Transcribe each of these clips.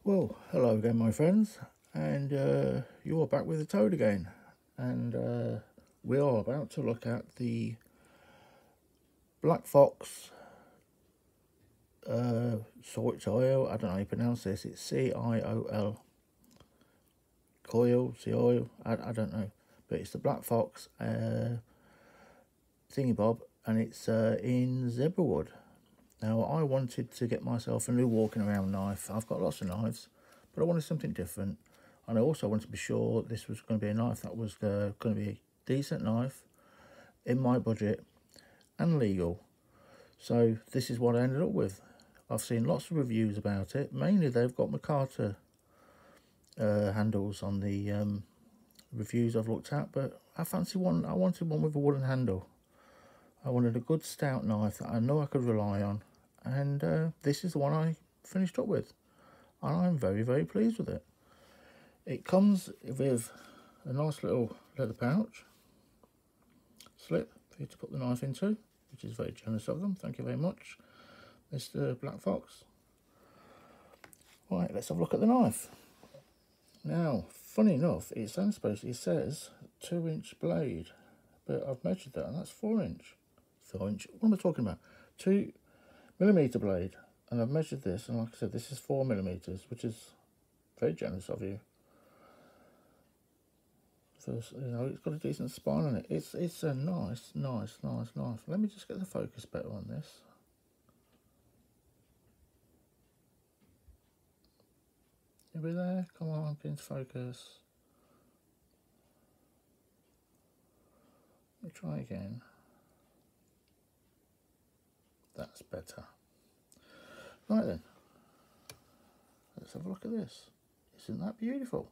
Well, hello again, my friends, and you're back with the Toad again, and we are about to look at the Black Fox Ciol. I don't know how you pronounce this. It's Ciol, Ciol. I don't know, but it's the Black Fox thingy bob, and it's in Zebrawood. Now, I wanted to get myself a new walking around knife. I've got lots of knives, but I wanted something different. And I also wanted to be sure this was going to be a knife that was going to be a decent knife, in my budget, and legal. So this is what I ended up with. I've seen lots of reviews about it. Mainly they've got McCarter handles on the reviews I've looked at, but I fancy one. I wanted one with a wooden handle. I wanted a good stout knife that I know I could rely on, and this is the one I finished up with, and I'm very, very pleased with it. It comes with a nice little leather pouch slip for you to put the knife into, which is very generous of them. Thank you very much, Mr. Black Fox. Right, let's have a look at the knife. Now, funny enough, it says 2-inch blade, but I've measured that and that's 4-inch. 4-inch, what am I talking about? 2mm blade, and I've measured this, and like I said, this is 4mm, which is very generous of you. So, you know, it's got a decent spine on it. It's a nice knife. Let me just get the focus better on this. You be there? Come on, get into focus. Let me try again. That's better. Right then, let's have a look at this. Isn't that beautiful?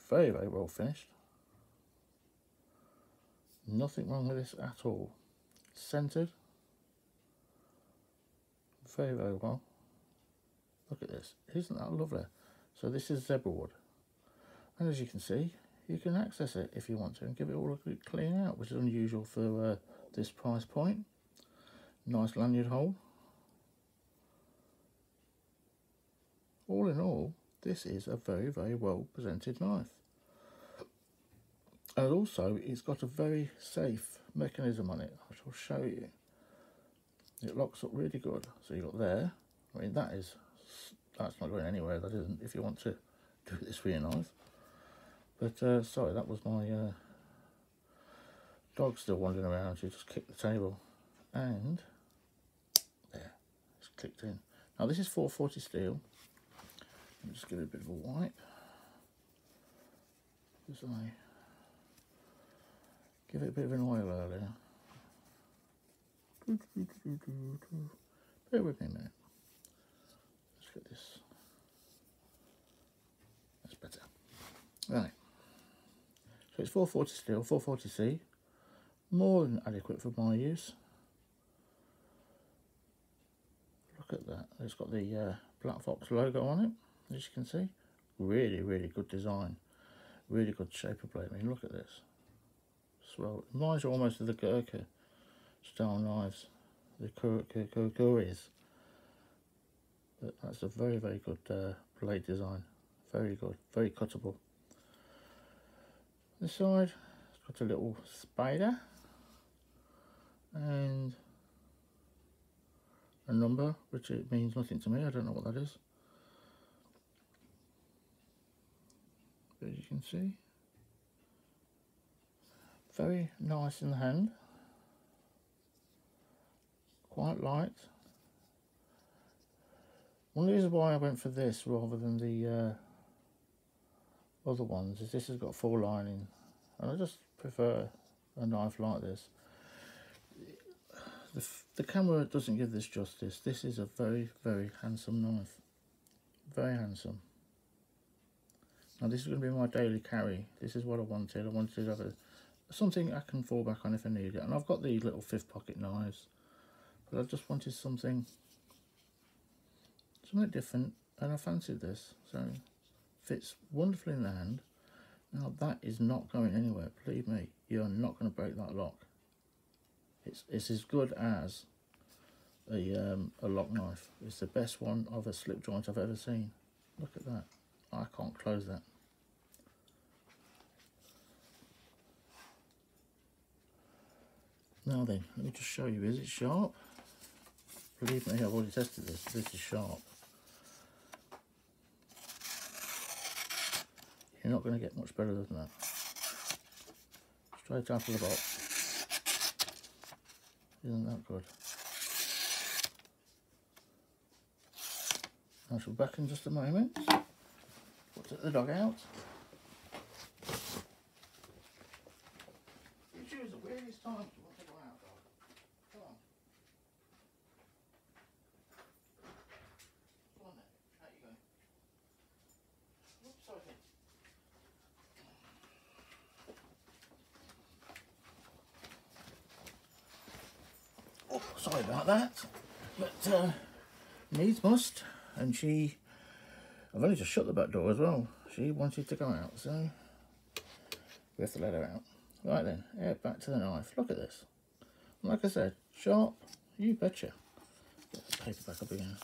Very, very well finished. Nothing wrong with this at all. Centered. Very, very well. Look at this. Isn't that lovely? So this is Zebrawood. And as you can see, you can access it if you want to and give it all a good clean out, which is unusual for this price point. Nice lanyard hole. All in all, this is a very, very well presented knife. And also, it's got a very safe mechanism on it, which I'll show you. It locks up really good. So you've got there. I mean, that's not going anywhere, that isn't, if you want to do this with your knife. But, sorry, that was my dog still wandering around. She just kicked the table. And, there, it's clicked in. Now, this is 440 steel. Let me just give it a bit of a wipe. As I give it a bit of an oil earlier. Bear with me a minute. Let's get this. That's better. Right. So it's 440 steel, 440C. More than adequate for my use. Look at that. It's got the Black Fox logo on it, as you can see. Really, really good design. Really good shape of blade. I mean, look at this. Well, it reminds you almost of the Gurkha style knives, the Kuris. But that's a very, very good blade design. Very good, very cuttable. This side, it's got a little spider and a number, which it means nothing to me. I don't know what that is. But as you can see, very nice in the hand, quite light. One of the reasons why I went for this rather than the other ones is this has got full lining, and I just prefer a knife like this. The camera doesn't give this justice. This is a very, very handsome knife. Very handsome. Now this is going to be my daily carry. This is what I wanted. I wanted to have something I can fall back on if I need it. And I've got these little 5th pocket knives, but I just wanted something different, and I fancied this. So fits wonderfully in the hand. Now that is not going anywhere. Believe me, you're not going to break that lock. It's as good as a lock knife. It's the best one of a slip joint I've ever seen. Look at that. I can't close that. Now then, let me just show you. Is it sharp? Believe me, I've already tested this. This is sharp. You're not going to get much better than that. Straight out of the box. Isn't that good? I shall be back in just a moment. We'll take the dog out. You choose the weirdest time you want to go out, dog. Come on. Come on then. Out you go. Oops, sorry. Oh, sorry about that. But needs must. And I've only just shut the back door as well. She wanted to go out, so we have to let her out. Right then, back to the knife. Look at this. Like I said, sharp, you betcha. Get the paper back up again.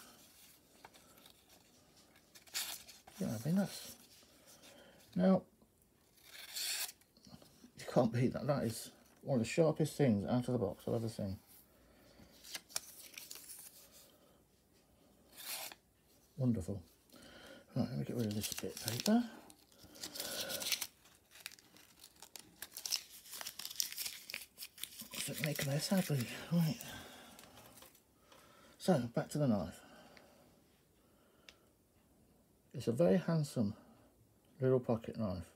Yeah, I mean that's... Now, you can't beat that. That is one of the sharpest things out of the box I've ever seen. Wonderful. Right, let me get rid of this bit of paper. Doesn't make a mess, happy. Right. So, back to the knife. It's a very handsome little pocket knife.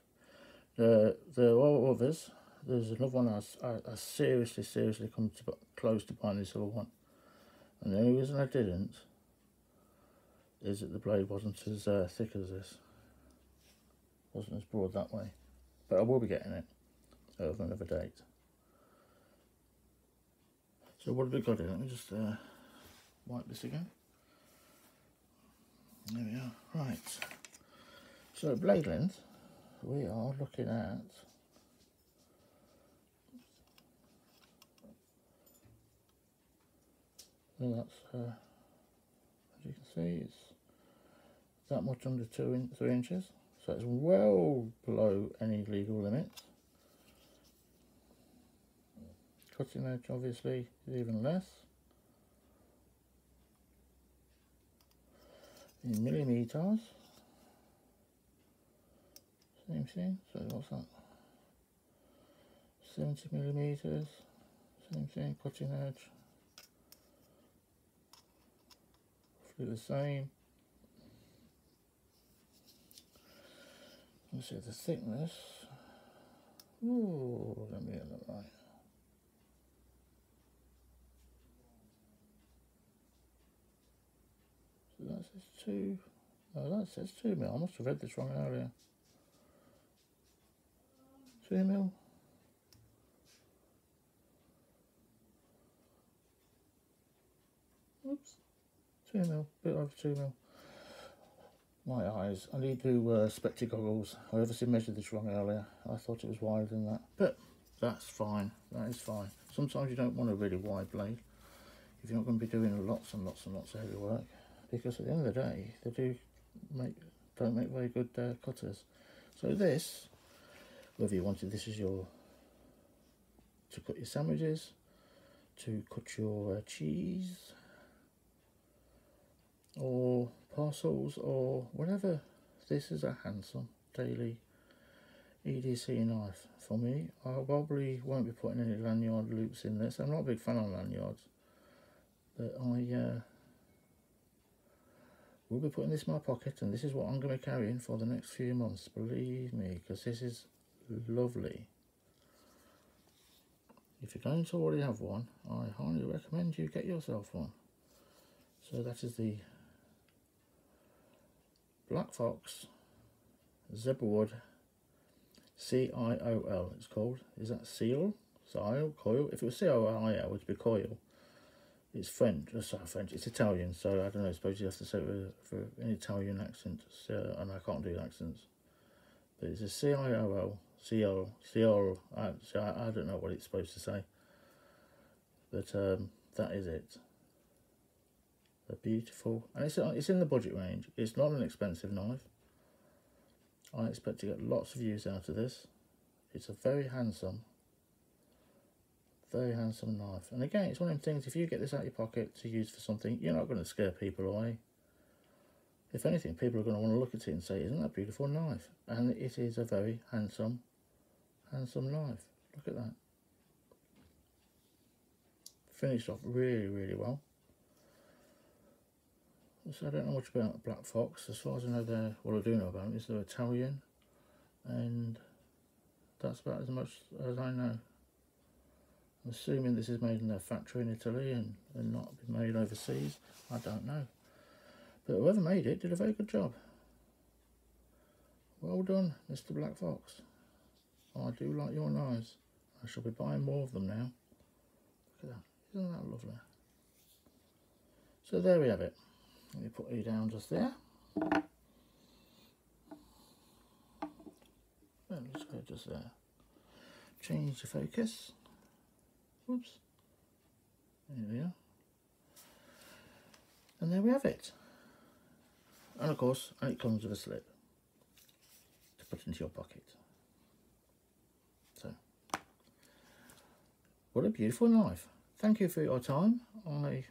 There are others. There's another one I seriously come close to buying this other one. And the only reason I didn't is that the blade wasn't as thick as this. Wasn't as broad that way. But I will be getting it over another date. So what have we got here? Let me just wipe this again. There we are. Right. So blade length, we are looking at well, that's as you can see, it's that much under 3 inches, so it's well below any legal limits. Cutting edge obviously is even less. In millimeters, same thing. So what's that? 70 millimeters, same thing. Cutting edge, roughly the same. Let's see the thickness. Ooh, let me get that right. So that says 2. Oh, that says 2 mil. I must have read this wrong earlier. 2 mil. Oops. 2 mil. Bit over 2 mil. My eyes. I need to spectacle goggles. I obviously measured this wrong earlier. I thought it was wider than that. But that's fine. That is fine. Sometimes you don't want a really wide blade if you're not going to be doing lots and lots and lots of heavy work. Because at the end of the day, they don't make very good cutters. So this, whether you wanted this as to cut your sandwiches, to cut your cheese, or parcels, or whatever, this is a handsome daily EDC knife for me. I probably won't be putting any lanyard loops in this. I'm not a big fan of lanyards, but I will be putting this in my pocket, and this is what I'm going to be carrying for the next few months, believe me, because this is lovely. If you're going to already have one, I highly recommend you get yourself one. So that is the Black Fox Zebrawood Ciol, it's called. Is that Ciol? Ciol? Coil? If it was Ciol, it would be coil. It's French, sorry, French, it's Italian, so I don't know, I suppose you have to say it for an Italian accent, so, and I can't do accents. But it's a Ciol, I don't know what it's supposed to say. But that is it. They're beautiful, and it's in the budget range. It's not an expensive knife. I expect to get lots of use out of this. It's a very handsome knife. And again, it's one of them things, if you get this out of your pocket to use for something, you're not going to scare people away. If anything, people are going to want to look at it and say, isn't that a beautiful knife? And it is a very handsome knife. Look at that. Finished off really, really well. So I don't know much about Black Fox. As far as I know, what I do know about them is they're Italian, and that's about as much as I know. I'm assuming this is made in their factory in Italy and not made overseas. I don't know. But whoever made it did a very good job. Well done, Mr. Black Fox. I do like your knives. I shall be buying more of them now. Look at that. Isn't that lovely? So there we have it. Let me put you down just there. Let's go just there. Change the focus. Whoops. There we are. And there we have it. And of course, it comes with a slip to put into your pocket. So, what a beautiful knife. Thank you for your time. I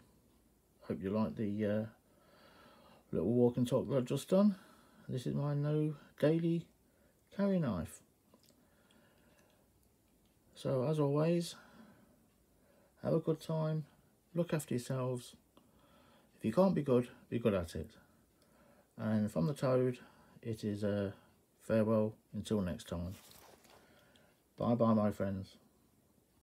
hope you like the little walk and talk that I've just done. This is my no daily carry knife. So as always, have a good time, look after yourselves. If you can't be good at it. And from the Toad, it is a farewell until next time. Bye bye, my friends.